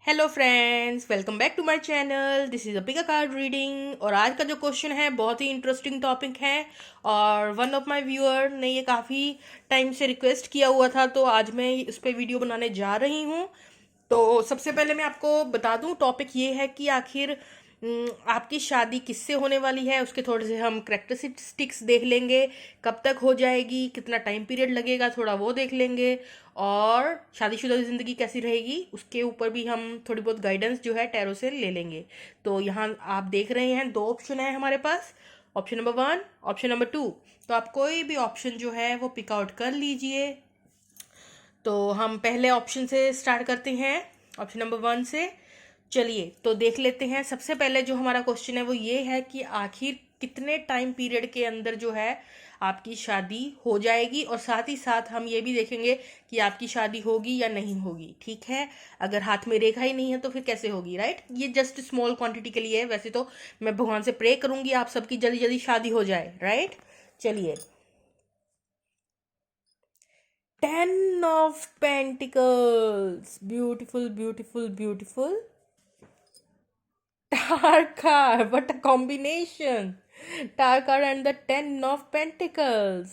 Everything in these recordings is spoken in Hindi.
Hello friends, welcome back to my channel. This is a pick card reading. और आज का जो क्वेश्चन है बहुत ही इंटरेस्टिंग टॉपिक है। और वन ऑफ माय व्यूअर ने ये काफ़ी टाइम से रिक्वेस्ट किया हुआ था, तो आज मैं इस पे वीडियो बनाने जा रही हूँ। तो सबसे पहले मैं आपको बता दूं, टॉपिक ये है कि आखिर आपकी शादी किससे होने वाली है। उसके थोड़े से हम करेक्टरिस्टिक्स देख लेंगे, कब तक हो जाएगी, कितना टाइम पीरियड लगेगा, थोड़ा वो देख लेंगे। और शादीशुदा ज़िंदगी कैसी रहेगी उसके ऊपर भी हम थोड़ी बहुत गाइडेंस जो है टैरो से ले लेंगे। तो यहाँ आप देख रहे हैं दो ऑप्शन है हमारे पास, ऑप्शन नंबर 1, ऑप्शन नंबर 2। तो आप कोई भी ऑप्शन जो है वो पिक आउट कर लीजिए। तो हम पहले ऑप्शन से स्टार्ट करते हैं, ऑप्शन नंबर 1 से। चलिए तो देख लेते हैं। सबसे पहले जो हमारा क्वेश्चन है वो ये है कि आखिर कितने टाइम पीरियड के अंदर जो है आपकी शादी हो जाएगी, और साथ ही साथ हम ये भी देखेंगे कि आपकी शादी होगी या नहीं होगी। ठीक है, अगर हाथ में रेखा ही नहीं है तो फिर कैसे होगी, राइट। ये जस्ट स्मॉल क्वांटिटी के लिए है। वैसे तो मैं भगवान से प्रे करूंगी आप सबकी जल्दी जल्दी शादी हो जाए, राइट। चलिए, 10 of Pentacles, beautiful beautiful beautiful. Star card, what a combination! Star card and the 10 of Pentacles.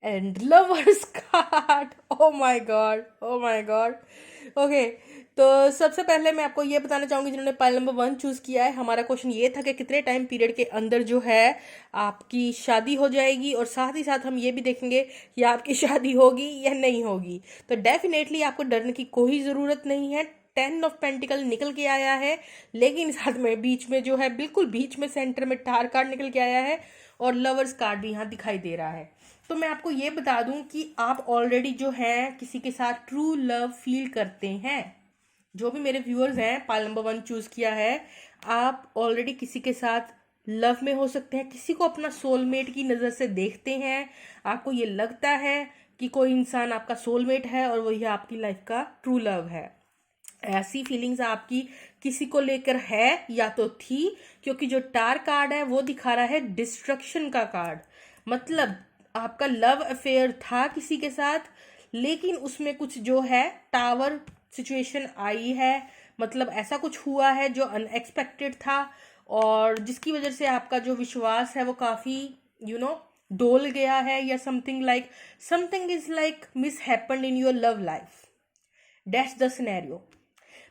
And Lovers card. Oh my god, oh my god. Okay, तो सबसे पहले मैं आपको ये बताना चाहूंगी, जिन्होंने पाइल नंबर 1 चूज किया है, हमारा क्वेश्चन ये था कि कितने टाइम पीरियड के अंदर जो है आपकी शादी हो जाएगी, और साथ ही साथ हम ये भी देखेंगे कि आपकी शादी होगी या नहीं होगी। तो डेफिनेटली आपको डरने की कोई ज़रूरत नहीं है। 10 of Pentacles निकल के आया है, लेकिन साथ में बीच में जो है, बिल्कुल बीच में सेंटर में टार कार्ड निकल के आया है, और लवर्स कार्ड भी यहाँ दिखाई दे रहा है। तो मैं आपको ये बता दूं कि आप ऑलरेडी जो है किसी के साथ ट्रू लव फील करते हैं। जो भी मेरे व्यूअर्स हैं, पाल नंबर 1 चूज किया है, आप ऑलरेडी किसी के साथ लव में हो सकते हैं, किसी को अपना सोलमेट की नज़र से देखते हैं। आपको ये लगता है कि कोई इंसान आपका सोलमेट है और वही आपकी लाइफ का ट्रू लव है। ऐसी फीलिंग्स आपकी किसी को लेकर है या तो थी, क्योंकि जो टार कार्ड है वो दिखा रहा है डिस्ट्रक्शन का कार्ड। मतलब आपका लव अफेयर था किसी के साथ, लेकिन उसमें कुछ जो है टावर सिचुएशन आई है। मतलब ऐसा कुछ हुआ है जो अनएक्सपेक्टेड था, और जिसकी वजह से आपका जो विश्वास है वो काफ़ी डोल गया है, या something is like miss happened in your love life. That's the scenario.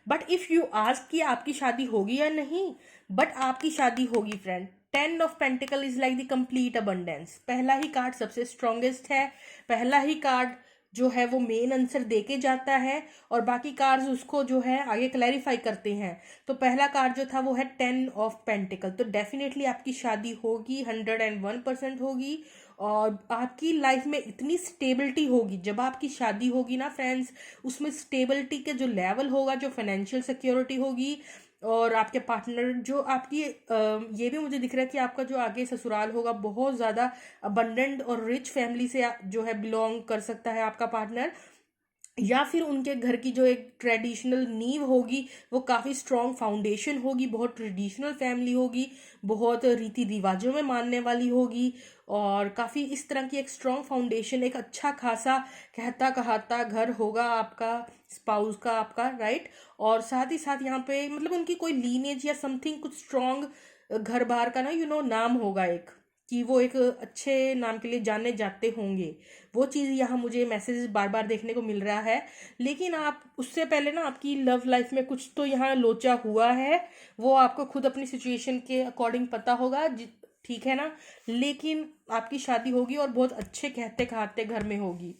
But if you ask कि आपकी शादी होगी या नहीं, बट आपकी शादी होगी friend. 10 of Pentacles is like the complete abundance. पहला ही कार्ड सबसे स्ट्रॉन्गेस्ट है, पहला ही कार्ड जो है वो मेन आंसर दे के जाता है, और बाकी कार्ड्स उसको जो है आगे क्लैरिफाई करते हैं। तो पहला कार्ड जो था वो है 10 of Pentacles। तो डेफिनेटली आपकी शादी होगी, 101% होगी। और आपकी लाइफ में इतनी स्टेबिलिटी होगी जब आपकी शादी होगी ना फ्रेंड्स, उसमें स्टेबिलिटी के जो लेवल होगा, जो फाइनेंशियल सिक्योरिटी होगी, और आपके पार्टनर जो आपकी ये भी मुझे दिख रहा है कि आपका जो आगे ससुराल होगा बहुत ज़्यादा अबंडेंट और रिच फैमिली से जो है बिलोंग कर सकता है आपका पार्टनर। या फिर उनके घर की जो एक ट्रेडिशनल नींव होगी वो काफ़ी स्ट्रॉन्ग फाउंडेशन होगी, बहुत ट्रेडिशनल फैमिली होगी, बहुत रीति रिवाजों में मानने वाली होगी, और काफ़ी इस तरह की एक स्ट्रॉन्ग फाउंडेशन, एक अच्छा खासा कहता कहाता घर होगा आपका स्पाउस का, आपका, राइट। और साथ ही साथ यहाँ पे मतलब उनकी कोई लीनेज या समथिंग कुछ स्ट्रॉन्ग घर बार का ना नाम होगा एक, कि वो एक अच्छे नाम के लिए जाने जाते होंगे। वो चीज़ यहाँ मुझे मैसेज बार बार देखने को मिल रहा है। लेकिन आप उससे पहले ना आपकी लव लाइफ में कुछ तो यहाँ लोचा हुआ है, वो आपको खुद अपनी सिचुएशन के अकॉर्डिंग पता होगा, ठीक है ना। लेकिन आपकी शादी होगी और बहुत अच्छे कहते कहाते घर में होगी,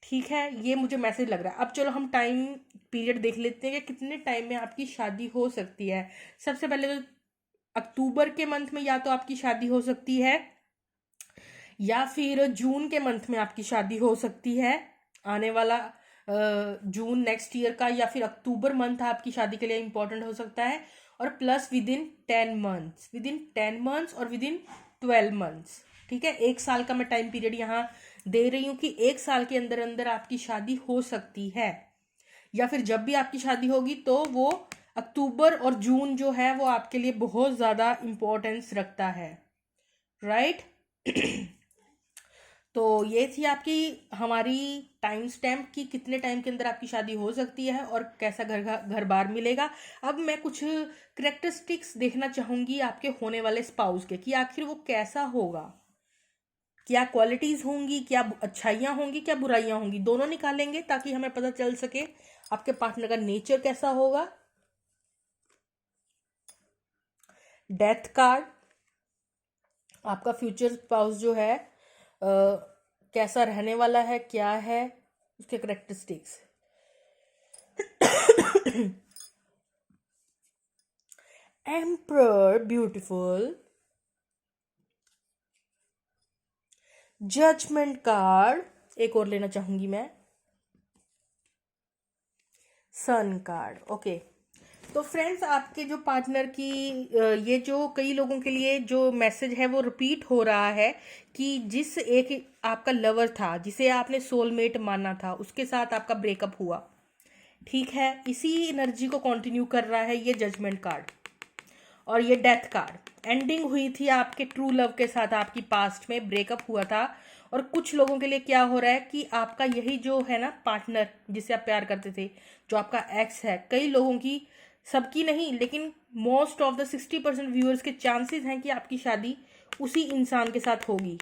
ठीक है। ये मुझे मैसेज लग रहा है। अब चलो हम टाइम पीरियड देख लेते हैं कि कितने टाइम में आपकी शादी हो सकती है। सबसे पहले तो अक्टूबर के मंथ में या तो आपकी शादी हो सकती है, या फिर जून के मंथ में आपकी शादी हो सकती है, आने वाला जून नेक्स्ट ईयर का, या फिर अक्टूबर मंथ आपकी शादी के लिए इंपॉर्टेंट हो सकता है। और प्लस विद इन 10 मंथ्स और विद इन 12 मंथ्स। ठीक है, 1 साल का मैं टाइम पीरियड यहाँ दे रही हूँ कि 1 साल के अंदर अंदर आपकी शादी हो सकती है। या फिर जब भी आपकी शादी होगी तो वो अक्टूबर और जून जो है वो आपके लिए बहुत ज़्यादा इम्पोर्टेंस रखता है, राइट। तो ये थी आपकी हमारी टाइम स्टैम्प कि कितने टाइम के अंदर आपकी शादी हो सकती है और कैसा घर बार मिलेगा। अब मैं कुछ करेक्टरिस्टिक्स देखना चाहूंगी आपके होने वाले स्पाउस के कि आखिर वो कैसा होगा, क्या क्वालिटीज होंगी, क्या अच्छाइयाँ होंगी, क्या बुराइयाँ होंगी, दोनों निकालेंगे ताकि हमें पता चल सके आपके पार्टनर का नेचर कैसा होगा। डेथ कार्ड, आपका फ्यूचर स्पाउस जो है कैसा रहने वाला है, क्या है उसके characteristics. Emperor beautiful, judgment card, एक और लेना चाहूंगी मैं, सन कार्ड। ओके, तो फ्रेंड्स आपके जो पार्टनर की ये जो कई लोगों के लिए जो मैसेज है वो रिपीट हो रहा है कि जिस एक आपका लवर था जिसे आपने सोलमेट माना था उसके साथ आपका ब्रेकअप हुआ, ठीक है, इसी एनर्जी को कंटिन्यू कर रहा है ये जजमेंट कार्ड। और ये डेथ कार्ड, एंडिंग हुई थी आपके ट्रू लव के साथ, आपकी पास्ट में ब्रेकअप हुआ था। और कुछ लोगों के लिए क्या हो रहा है कि आपका यही जो है ना पार्टनर जिससे आप प्यार करते थे, जो आपका एक्स है, कई लोगों की, सबकी नहीं लेकिन मोस्ट ऑफ द 60% व्यूअर्स के चांसेस हैं कि आपकी शादी उसी इंसान के साथ होगी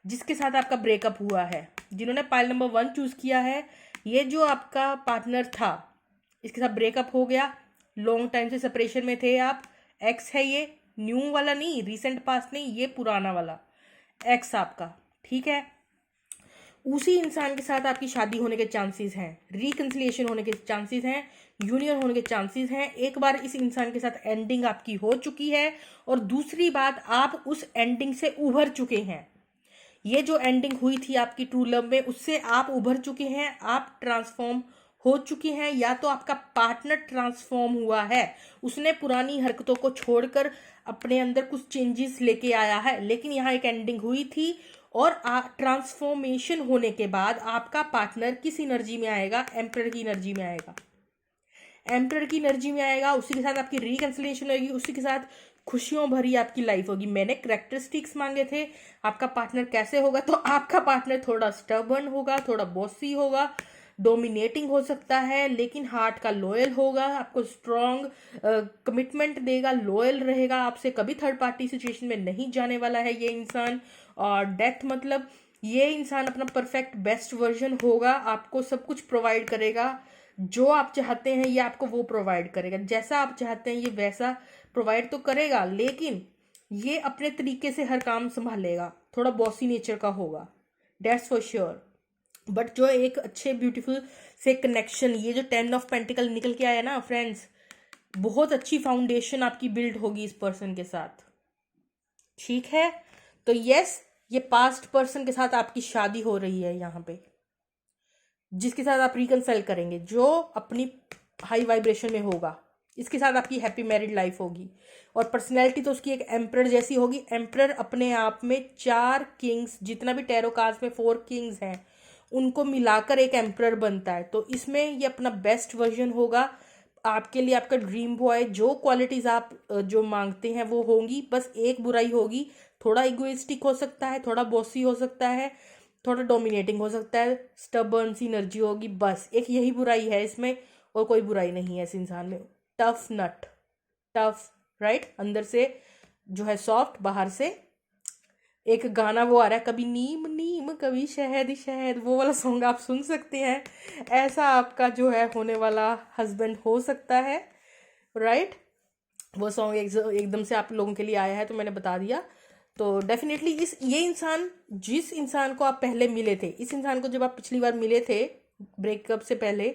जिसके साथ आपका ब्रेकअप हुआ है। जिन्होंने पाइल नंबर 1 चूज किया है, ये जो आपका पार्टनर था इसके साथ ब्रेकअप हो गया, लॉन्ग टाइम से सेपरेशन में थे आप, एक्स है ये, न्यू वाला नहीं, रिसेंट पास्ट नहीं, ये पुराना वाला एक्स आपका, ठीक है। उसी इंसान के साथ आपकी शादी होने के चांसेस हैं, रिकंसिलिएशन होने के चांसेस हैं, यूनियन होने के चांसेस हैं। एक बार इस इंसान के साथ एंडिंग आपकी हो चुकी है और दूसरी बात आप उस एंडिंग से उभर चुके हैं। ये जो एंडिंग हुई थी आपकी ट्रू लव में उससे आप उभर चुके हैं, आप ट्रांसफॉर्म हो चुकी हैं, या तो आपका पार्टनर ट्रांसफॉर्म हुआ है, उसने पुरानी हरकतों को छोड़कर अपने अंदर कुछ चेंजेस लेके आया है। लेकिन यहाँ एक एंडिंग हुई थी और ट्रांसफॉर्मेशन होने के बाद आपका पार्टनर किस एनर्जी में आएगा, एम्परर की एनर्जी में आएगा, एम्परर की एनर्जी में आएगा। उसी के साथ आपकी रिकंसिलिएशन होगी, उसी के साथ खुशियों भरी आपकी लाइफ होगी। मैंने करेक्टरिस्टिक्स मांगे थे आपका पार्टनर कैसे होगा, तो आपका पार्टनर थोड़ा स्टबर्न होगा, थोड़ा बॉसी होगा, डोमिनेटिंग हो सकता है, लेकिन हार्ट का लॉयल होगा, आपको स्ट्रॉन्ग कमिटमेंट देगा, लॉयल रहेगा आपसे, कभी थर्ड पार्टी सिचुएशन में नहीं जाने वाला है ये इंसान। और डेथ मतलब ये इंसान अपना परफेक्ट बेस्ट वर्जन होगा, आपको सब कुछ प्रोवाइड करेगा, जो आप चाहते हैं ये आपको वो प्रोवाइड करेगा, जैसा आप चाहते हैं ये वैसा प्रोवाइड तो करेगा, लेकिन ये अपने तरीके से हर काम संभालेगा, थोड़ा बॉसी नेचर का होगा, डेट्स फॉर श्योर। बट जो एक अच्छे ब्यूटीफुल से कनेक्शन, ये जो 10 ऑफ पेंटिकल निकल के आया ना फ्रेंड्स, बहुत अच्छी फाउंडेशन आपकी बिल्ड होगी इस पर्सन के साथ, ठीक है। तो यस, ये पास्ट पर्सन के साथ आपकी शादी हो रही है यहाँ पे, जिसके साथ आप रिकंसाइल करेंगे, जो अपनी हाई वाइब्रेशन में होगा, इसके साथ आपकी हैप्पी मैरिड लाइफ होगी। और पर्सनैलिटी तो उसकी एक एम्परर जैसी होगी। एम्परर अपने आप में 4 किंग्स, जितना भी टैरो कार्ड्स में 4 किंग्स हैं उनको मिलाकर एक एम्परर बनता है। तो इसमें ये अपना बेस्ट वर्जन होगा आपके लिए, आपका ड्रीम बॉय, जो क्वालिटीज आप जो मांगते हैं वो होंगी। बस एक बुराई होगी, थोड़ा इगोइस्टिक हो सकता है, थोड़ा बॉसी हो सकता है, थोड़ा डोमिनेटिंग हो सकता है, स्टबर्न सी एनर्जी होगी, बस एक यही बुराई है इसमें, और कोई बुराई नहीं है इस इंसान में। टफ नट, टफ राइट, अंदर से जो है सॉफ्ट, बाहर से एक गाना वो आ रहा है, कभी नीम नीम कभी शहद शहद, वो वाला सॉन्ग आप सुन सकते हैं। ऐसा आपका जो है होने वाला हस्बैंड हो सकता है, राइट। वो सॉन्ग एकदम से आप लोगों के लिए आया है तो मैंने बता दिया। तो डेफिनेटली ये इंसान, जिस इंसान को आप पहले मिले थे, इस इंसान को जब आप पिछली बार मिले थे ब्रेकअप से पहले,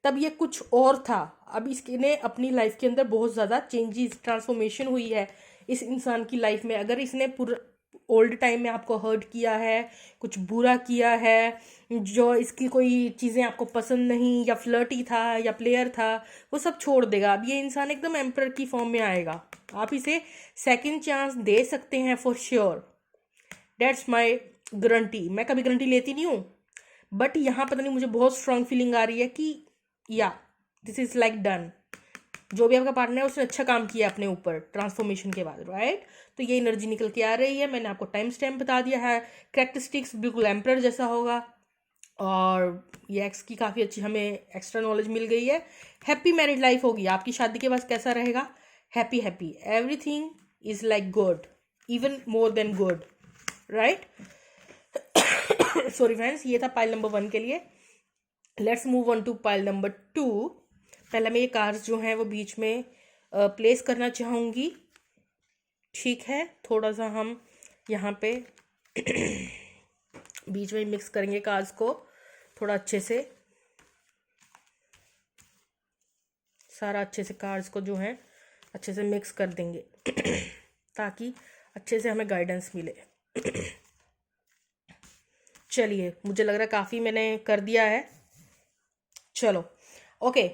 तब ये कुछ और था। अब इसने अपनी लाइफ के अंदर बहुत ज़्यादा चेंजेस, ट्रांसफॉर्मेशन हुई है इस इंसान की लाइफ में। अगर इसने पूरा ओल्ड टाइम में आपको हर्ट किया है, कुछ बुरा किया है, जो इसकी कोई चीज़ें आपको पसंद नहीं, या फ्लर्टी था या प्लेयर था, वो सब छोड़ देगा। अब ये इंसान एकदम एम्परर की फॉर्म में आएगा, आप इसे सेकंड चांस दे सकते हैं for sure, that's my guarantee. मैं कभी गारंटी लेती नहीं हूँ, बट यहाँ पता नहीं मुझे बहुत स्ट्रांग फीलिंग आ रही है कि या दिस इज लाइक डन, जो भी आपका पार्टनर है उसने अच्छा काम किया अपने ऊपर ट्रांसफॉर्मेशन के बाद, राइट। तो ये एनर्जी निकल के आ रही है। मैंने आपको टाइम स्टैम्प बता दिया है। कैरेक्टरिस्टिक्स बिल्कुल एम्पर जैसा होगा, और ये एक्स की काफ़ी अच्छी हमें एक्स्ट्रा नॉलेज मिल गई है। हैप्पी मैरिड लाइफ होगी आपकी शादी के बाद, कैसा रहेगा? Happy happy, everything is like good, even more than good, right. Sorry friends, ये था पाइल नंबर 1 के लिए। Let's move on to pile number 2। पहले मैं ये कार्ड्स जो हैं वो बीच में प्लेस करना चाहूँगी, ठीक है। थोड़ा सा हम यहाँ पे बीच में मिक्स करेंगे कार्ड्स को थोड़ा अच्छे से, सारा अच्छे से कार्ड्स को जो है अच्छे से मिक्स कर देंगे ताकि अच्छे से हमें गाइडेंस मिले। चलिए, मुझे लग रहा है काफ़ी मैंने कर दिया है। चलो ओके,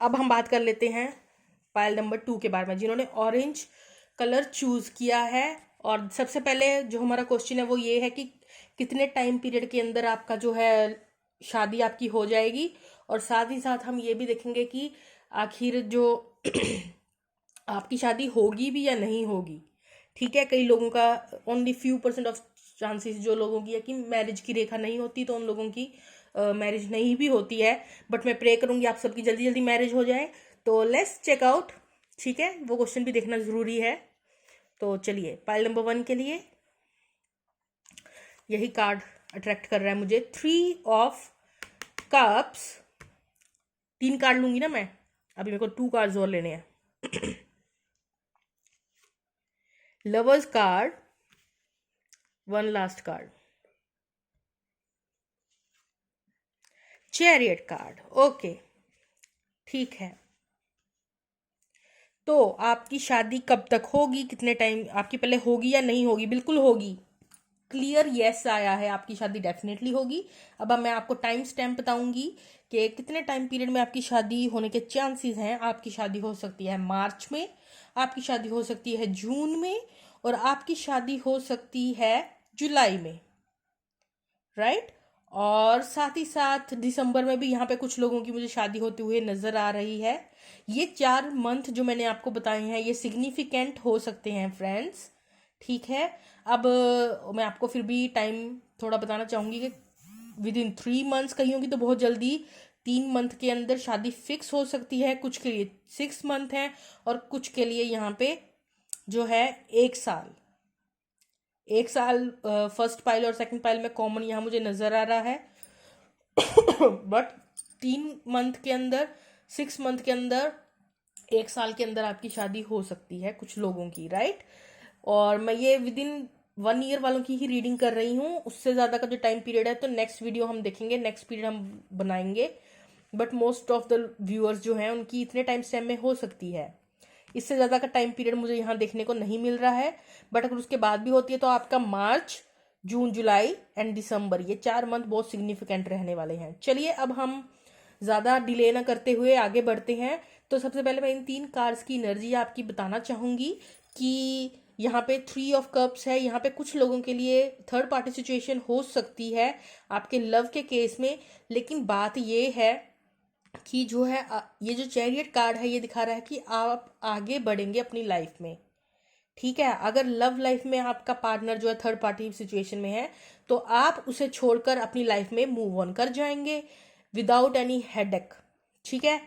अब हम बात कर लेते हैं पाइल नंबर 2 के बारे में, जिन्होंने ऑरेंज कलर चूज़ किया है। और सबसे पहले जो हमारा क्वेश्चन है वो ये है कि कितने टाइम पीरियड के अंदर आपका जो है शादी आपकी हो जाएगी। और साथ ही साथ हम ये भी देखेंगे कि आखिर जो आपकी शादी होगी भी या नहीं होगी, ठीक है। कई लोगों का ओनली फ्यू % ऑफ चांसेस जो लोगों की है कि मैरिज की रेखा नहीं होती, तो उन लोगों की मैरिज नहीं भी होती है। बट मैं प्रे करूँगी आप सबकी जल्दी जल्दी मैरिज हो जाए। तो लेट्स चेक आउट, ठीक है, वो क्वेश्चन भी देखना ज़रूरी है। तो चलिए, पाइल नंबर 1 के लिए यही कार्ड अट्रैक्ट कर रहा है मुझे, 3 ऑफ कप्स। 3 कार्ड लूंगी ना मैं, अभी मेरे को 2 कार्ड्स और लेने हैं। Lovers card, 1 last card, chariot card, okay, ठीक है। तो आपकी शादी कब तक होगी, कितने टाइम आपकी पहले होगी या नहीं होगी? बिल्कुल होगी, क्लियर यस आया है, आपकी शादी डेफिनेटली होगी। अब मैं आपको टाइम स्टैम्प बताऊंगी कि कितने टाइम पीरियड में आपकी शादी होने के चांसेस हैं। आपकी शादी हो सकती है मार्च में, आपकी शादी हो सकती है जून में, और आपकी शादी हो सकती है जुलाई में, राइट। और साथ ही साथ दिसंबर में भी यहाँ पे कुछ लोगों की मुझे शादी होते हुए नजर आ रही है। ये 4 मंथ जो मैंने आपको बताए हैं ये सिग्निफिकेंट हो सकते हैं फ्रेंड्स, ठीक है। अब मैं आपको फिर भी टाइम थोड़ा बताना चाहूंगी कि विद इन 3 मंथ्स कही होगी तो बहुत जल्दी 3 मंथ के अंदर शादी फिक्स हो सकती है। कुछ के लिए 6 मंथ है, और कुछ के लिए यहाँ पे जो है 1 साल। 1 साल फर्स्ट पाइल और सेकंड पाइल में कॉमन यहाँ मुझे नजर आ रहा है। बट 3 मंथ के अंदर, 6 मंथ के अंदर, 1 साल के अंदर आपकी शादी हो सकती है कुछ लोगों की, राइट। और मैं ये विद इन 1 ईयर वालों की ही रीडिंग कर रही हूँ, उससे ज़्यादा का जो टाइम पीरियड है तो नेक्स्ट वीडियो हम देखेंगे, नेक्स्ट पीरियड हम बनाएंगे। But most of the viewers जो हैं उनकी इतने टाइम स्टैम्प में हो सकती है। इससे ज़्यादा का टाइम पीरियड मुझे यहाँ देखने को नहीं मिल रहा है। बट अगर उसके बाद भी होती है तो आपका मार्च, जून, जुलाई एंड दिसंबर, ये 4 मंथ बहुत सिग्निफिकेंट रहने वाले हैं। चलिए, अब हम ज़्यादा डिले ना करते हुए आगे बढ़ते हैं। तो सबसे पहले मैं इन 3 कार्ड्स की एनर्जी आपकी बताना चाहूँगी कि यहाँ पे 3 ऑफ कप्स है। यहाँ पे कुछ लोगों के लिए थर्ड पार्टी सिचुएशन हो सकती है आपके लव के केस में। लेकिन बात ये है कि जो है ये जो चैरियट कार्ड है ये दिखा रहा है कि आप आगे बढ़ेंगे अपनी लाइफ में, ठीक है। अगर लव लाइफ में आपका पार्टनर जो है थर्ड पार्टी सिचुएशन में है तो आप उसे छोड़कर अपनी लाइफ में मूव ऑन कर जाएंगे विदाउट एनी हेडेक, ठीक है।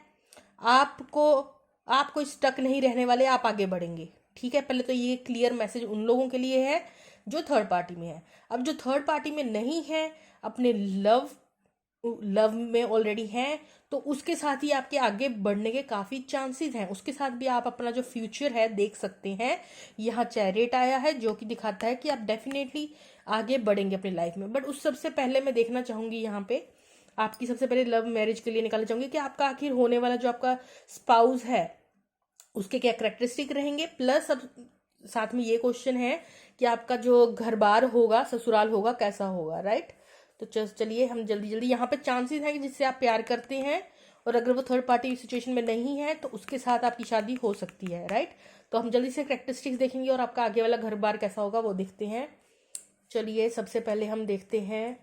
आपको आपको स्टक नहीं रहने वाले, आप आगे बढ़ेंगे, ठीक है। पहले तो ये क्लियर मैसेज उन लोगों के लिए है जो थर्ड पार्टी में है। अब जो थर्ड पार्टी में नहीं है, अपने लव में ऑलरेडी हैं, तो उसके साथ ही आपके आगे बढ़ने के काफ़ी चांसेस हैं। उसके साथ भी आप अपना जो फ्यूचर है देख सकते हैं। यहाँ चैरियट आया है जो कि दिखाता है कि आप डेफिनेटली आगे बढ़ेंगे अपनी लाइफ में। बट उस सबसे पहले मैं देखना चाहूँगी यहाँ पे आपकी, सबसे पहले लव मैरिज के लिए निकालना चाहूँगी कि आपका आखिर होने वाला जो आपका स्पाउस है उसके क्या करेक्टरिस्टिक रहेंगे। प्लस अब साथ में ये क्वेश्चन है कि आपका जो घर बार होगा, ससुराल होगा, कैसा होगा, राइट। तो चलिए हम जल्दी जल्दी, यहाँ पे चांसेस है कि जिससे आप प्यार करते हैं और अगर वो थर्ड पार्टी सिचुएशन में नहीं है तो उसके साथ आपकी शादी हो सकती है, राइट। तो हम जल्दी से करेक्टरिस्टिक्स देखेंगे और आपका आगे वाला घर बार कैसा होगा वो देखते हैं। चलिए, सबसे पहले हम देखते हैं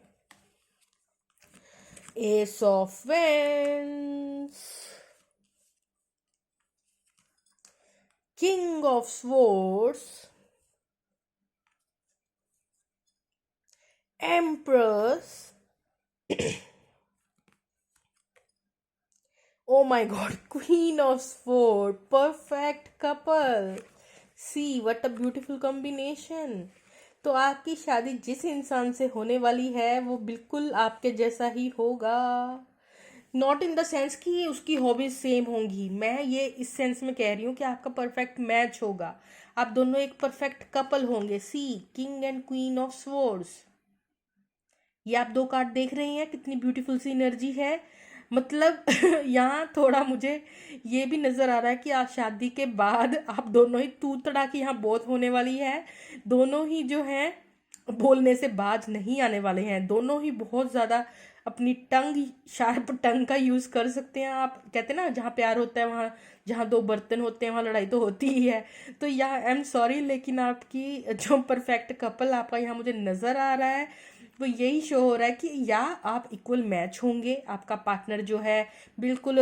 ace of wands, king of swords, empress, oh my god, queen of sword, perfect couple. See what a beautiful combination. तो आपकी शादी जिस इंसान से होने वाली है वो बिल्कुल आपके जैसा ही होगा। नॉट इन द सेंस कि उसकी हॉबीज सेम होंगी, मैं ये इस सेंस में कह रही हूँ कि आपका परफेक्ट मैच होगा। आप दोनों एक परफेक्ट कपल होंगे। See king and queen of swords. ये आप दो कार्ड देख रहे हैं, कितनी ब्यूटीफुल सी एनर्जी है। मतलब यहाँ थोड़ा मुझे ये भी नजर आ रहा है कि आज शादी के बाद आप दोनों ही तू तड़ाक यहाँ बहुत होने वाली है। दोनों ही जो हैं बोलने से बाज नहीं आने वाले हैं। दोनों ही बहुत ज्यादा अपनी टंग, शार्प टंग का यूज कर सकते हैं। आप कहते हैं ना, जहाँ प्यार होता है वहाँ, जहाँ दो बर्तन होते हैं वहाँ लड़ाई तो होती ही है। तो यहाँ आई एम सॉरी, लेकिन आपकी जो परफेक्ट कपल आपका यहाँ मुझे नजर आ रहा है वो यही शो हो रहा है कि या आप इक्वल मैच होंगे। आपका पार्टनर जो है बिल्कुल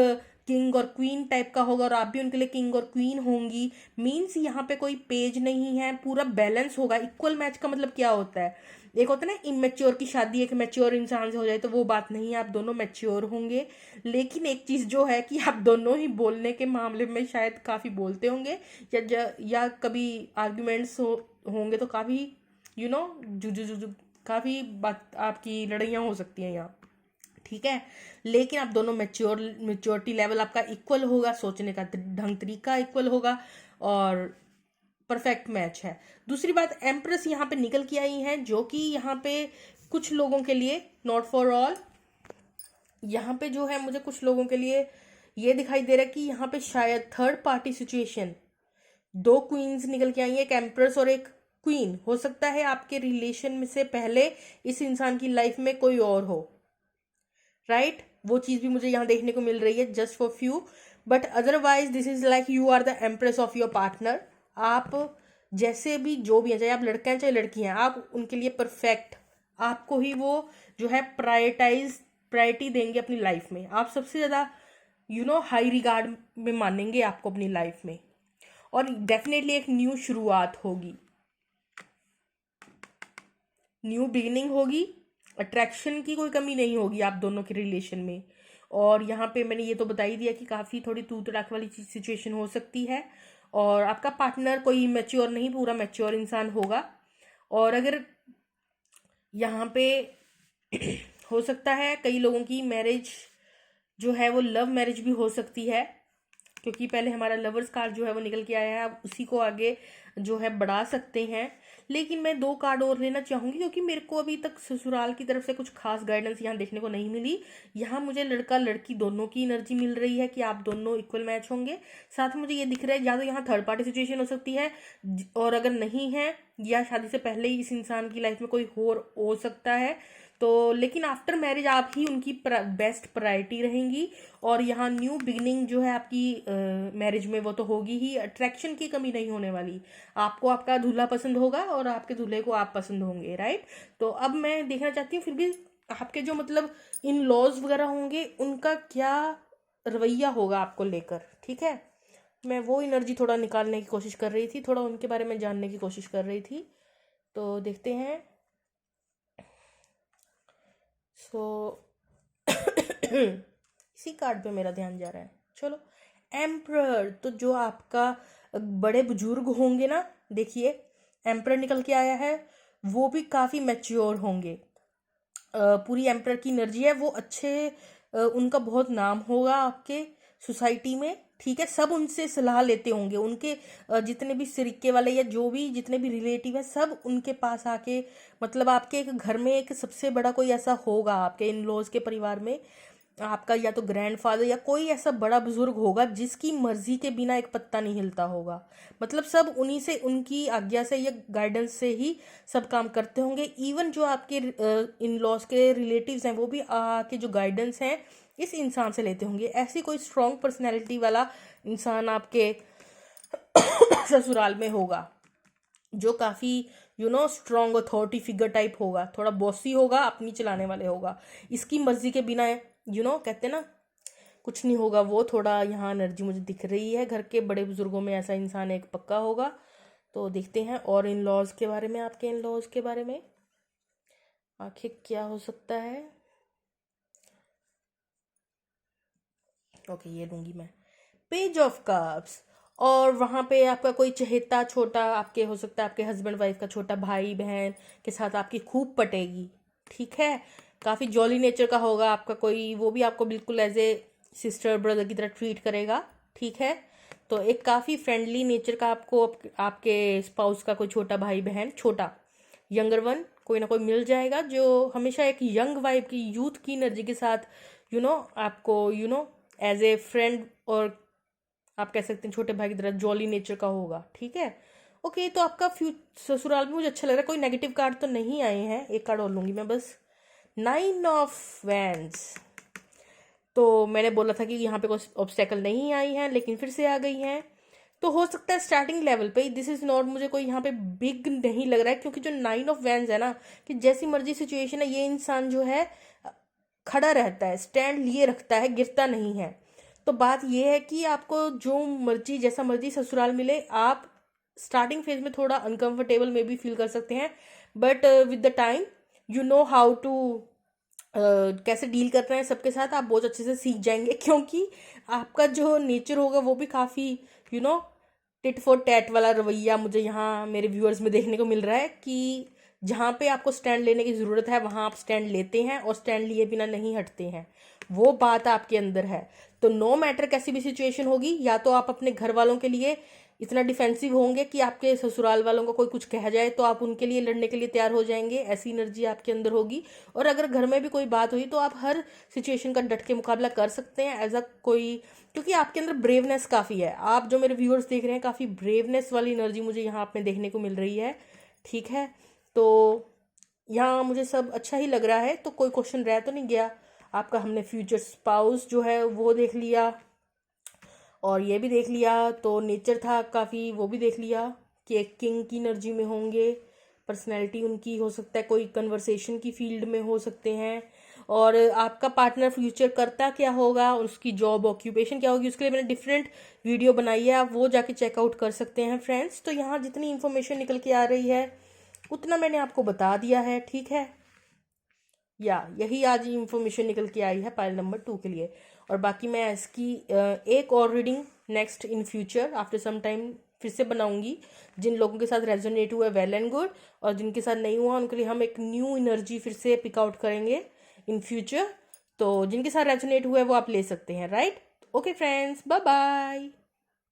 किंग और क्वीन टाइप का होगा और आप भी उनके लिए किंग और क्वीन होंगी। मीन्स यहाँ पे कोई पेज नहीं है, पूरा बैलेंस होगा। इक्वल मैच का मतलब क्या होता है? एक होता है ना इमेच्योर की शादी एक मैच्योर इंसान से हो जाए, तो वो बात नहीं है। आप दोनों मैच्योर होंगे। लेकिन एक चीज जो है कि आप दोनों ही बोलने के मामले में शायद काफी बोलते होंगे, या कभी आर्ग्यूमेंट्स होंगे तो काफी यू नो काफी बात आपकी लड़ाइयाँ हो सकती हैं यहाँ। ठीक है, लेकिन आप दोनों मेच्योरिटी लेवल आपका इक्वल होगा, सोचने का ढंग तरीका इक्वल होगा और परफेक्ट मैच है। दूसरी बात, एम्प्रेस यहाँ पे निकल के आई है, जो कि यहाँ पे कुछ लोगों के लिए, नॉट फॉर ऑल, यहाँ पे जो है मुझे कुछ लोगों के लिए ये दिखाई दे रहा है कि यहाँ पे शायद थर्ड पार्टी सिचुएशन, दो क्वींस निकल के आई है, एक एम्प्रेस और एक क्वीन। हो सकता है आपके रिलेशन में से पहले इस इंसान की लाइफ में कोई और हो, राइट? वो चीज भी मुझे यहाँ देखने को मिल रही है, just for few. But otherwise this is like you are the empress of your partner. आप जैसे भी जो भी हैं, चाहे आप लड़के हैं चाहे लड़की हैं, आप उनके लिए परफेक्ट, आपको ही वो जो है प्रायोरिटी देंगे अपनी लाइफ में। आप सबसे ज्यादा हाई रिगार्ड में मानेंगे आपको अपनी लाइफ में। और डेफिनेटली एक न्यू शुरुआत होगी, न्यू बिगिनिंग होगी। अट्रैक्शन की कोई कमी नहीं होगी आप दोनों के रिलेशन में। और यहाँ पे मैंने ये तो बता ही दिया कि काफ़ी थोड़ी तू तड़ाक वाली सिचुएशन हो सकती है। और आपका पार्टनर कोई मैच्योर नहीं, पूरा मैच्योर इंसान होगा। और अगर यहाँ पे हो सकता है कई लोगों की मैरिज जो है वो लव मैरिज भी हो सकती है, क्योंकि पहले हमारा लवर्स कार्ड जो है वो निकल के आया है। आप उसी को आगे जो है बढ़ा सकते हैं। लेकिन मैं दो कार्ड और लेना चाहूंगी, क्योंकि मेरे को अभी तक ससुराल की तरफ से कुछ खास गाइडेंस यहाँ देखने को नहीं मिली। यहाँ मुझे लड़का लड़की दोनों की एनर्जी मिल रही है कि आप दोनों इक्वल मैच होंगे। साथ में मुझे ये दिख रहा है या तो यहाँ थर्ड पार्टी सिचुएशन हो सकती है, और अगर नहीं है या शादी से पहले ही इस इंसान की लाइफ में कोई और हो सकता है। तो लेकिन आफ्टर मैरिज आप ही उनकी बेस्ट प्रायोरिटी रहेंगी। और यहाँ न्यू बिगनिंग जो है आपकी मैरिज में वो तो होगी ही। अट्रैक्शन की कमी नहीं होने वाली। आपको आपका दूल्हा पसंद होगा और आपके दूल्हे को आप पसंद होंगे, राइट? तो अब मैं देखना चाहती हूँ फिर भी आपके जो मतलब इन लॉज वगैरह होंगे उनका क्या रवैया होगा आपको लेकर। ठीक है, मैं वो एनर्जी थोड़ा निकालने की कोशिश कर रही थी, थोड़ा उनके बारे में जानने की कोशिश कर रही थी। तो देखते हैं। सो इसी कार्ड पे मेरा ध्यान जा रहा है। चलो, एम्प्रर, तो जो आपका बड़े बुजुर्ग होंगे ना, देखिए एम्प्रर निकल के आया है, वो भी काफ़ी मैच्योर होंगे। पूरी एम्प्रर की एनर्जी है, वो अच्छे, उनका बहुत नाम होगा आपके सोसाइटी में। ठीक है, सब उनसे सलाह लेते होंगे। उनके जितने भी सिरके वाले या जो भी जितने भी रिलेटिव हैं सब उनके पास आके, मतलब आपके एक घर में एक सबसे बड़ा कोई ऐसा होगा आपके इन लॉज के परिवार में, आपका या तो ग्रैंडफादर या कोई ऐसा बड़ा बुजुर्ग होगा जिसकी मर्जी के बिना एक पत्ता नहीं हिलता होगा। मतलब सब उन्हीं से, उनकी आज्ञा से या गाइडेंस से ही सब काम करते होंगे। इवन जो आपके इन लॉज के रिलेटिव्स हैं वो भी आके जो गाइडेंस हैं इस इंसान से लेते होंगे। ऐसी कोई स्ट्रॉन्ग पर्सनैलिटी वाला इंसान आपके ससुराल में होगा, जो काफ़ी स्ट्रॉन्ग अथॉरिटी फिगर टाइप होगा, थोड़ा बॉसी होगा, अपनी चलाने वाले होगा, इसकी मर्जी के बिना कहते हैं ना कुछ नहीं होगा वो, थोड़ा यहाँ एनर्जी मुझे दिख रही है। घर के बड़े बुजुर्गों में ऐसा इंसान एक पक्का होगा। तो देखते हैं और इन लॉज के बारे में, आपके इन लॉज के बारे में आखिर क्या हो सकता है। ओके, ये लूंगी मैं। पेज ऑफ कप्स, और वहाँ पे आपका कोई चहेता छोटा, आपके हो सकता है आपके हस्बैंड वाइफ का छोटा भाई बहन के साथ आपकी खूब पटेगी, ठीक है। काफ़ी जॉली नेचर का होगा आपका कोई, वो भी आपको बिल्कुल एज ए सिस्टर ब्रदर की तरह ट्रीट करेगा, ठीक है। तो एक काफ़ी फ्रेंडली नेचर का आपको आपके स्पाउस का कोई छोटा भाई बहन, छोटा यंगर वन कोई ना कोई मिल जाएगा, जो हमेशा एक यंग वाइब की, यूथ की एनर्जी के साथ आपको एज ए फ्रेंड, और आप कह सकते हैं छोटे भाई की तरह जॉली नेचर का होगा, ठीक है। ओके, तो आपका ससुराल भी मुझे अच्छा लग रहा है। कोई नेगेटिव कार्ड तो नहीं आए हैं, एक कार्ड और लूंगी मैं बस। 9 ऑफ वैंड्स। तो मैंने बोला था कि यहाँ पे कोई ऑब्स्टेकल नहीं आई है, लेकिन फिर से आ गई हैं। तो हो सकता है स्टार्टिंग लेवल पे, दिस इज नॉट, मुझे कोई यहाँ पे बिग नहीं लग रहा है, क्योंकि जो 9 ऑफ वैंड्स है ना, कि जैसी मर्जी सिचुएशन है ये इंसान जो है खड़ा रहता है, स्टैंड लिए रखता है, गिरता नहीं है। तो बात यह है कि आपको जो मर्जी, जैसा मर्जी ससुराल मिले, आप स्टार्टिंग फेज में थोड़ा अनकंफर्टेबल में भी फील कर सकते हैं, but with the time you know how to कैसे डील करना है सबके साथ, आप बहुत अच्छे से सीख जाएंगे। क्योंकि आपका जो नेचर होगा वो भी काफ़ी टिट फॉर टैट वाला रवैया मुझे यहाँ मेरे व्यूअर्स में देखने को मिल रहा है, कि जहाँ पे आपको स्टैंड लेने की ज़रूरत है वहाँ आप स्टैंड लेते हैं और स्टैंड लिए बिना नहीं हटते हैं, वो बात आपके अंदर है। तो नो मैटर कैसी भी सिचुएशन होगी, या तो आप अपने घर वालों के लिए इतना डिफेंसिव होंगे कि आपके ससुराल वालों को कोई कुछ कह जाए तो आप उनके लिए लड़ने के लिए तैयार हो जाएंगे, ऐसी एनर्जी आपके अंदर होगी। और अगर घर में भी कोई बात हुई तो आप हर सिचुएशन का डट के मुकाबला कर सकते हैं एज अ कोई, क्योंकि आपके अंदर ब्रेवनेस काफ़ी है। आप जो मेरे व्यूअर्स देख रहे हैं, काफ़ी ब्रेवनेस वाली एनर्जी मुझे यहाँ पे देखने को मिल रही है, ठीक है। तो यहाँ मुझे सब अच्छा ही लग रहा है। तो कोई क्वेश्चन रह तो नहीं गया आपका। हमने फ्यूचर स्पाउस जो है वो देख लिया, और ये भी देख लिया, तो नेचर था काफ़ी, वो भी देख लिया कि एक किंग की एनर्जी में होंगे, पर्सनैलिटी उनकी हो सकता है कोई कन्वर्सेशन की फील्ड में हो सकते हैं, और आपका पार्टनर फ्यूचर करता क्या होगा, उसकी जॉब ऑक्यूपेशन क्या होगी, उसके लिए मैंने डिफरेंट वीडियो बनाई है, आप वो जाके चेकआउट कर सकते हैं फ्रेंड्स। तो यहाँ जितनी इन्फॉर्मेशन निकल के आ रही है उतना मैंने आपको बता दिया है, ठीक है। यही आज इन्फॉर्मेशन निकल के आई है पाइल नंबर 2 के लिए। और बाकी मैं इसकी एक और reading next in future after some time फिर से बनाऊंगी। जिन लोगों के साथ रेजोनेट हुआ है वेल एंड गुड, और जिनके साथ नहीं हुआ उनके लिए हम एक न्यू एनर्जी फिर से पिक आउट करेंगे इन फ्यूचर। तो जिनके साथ रेजोनेट हुआ है वो आप ले सकते हैं, right. Okay friends, bye bye.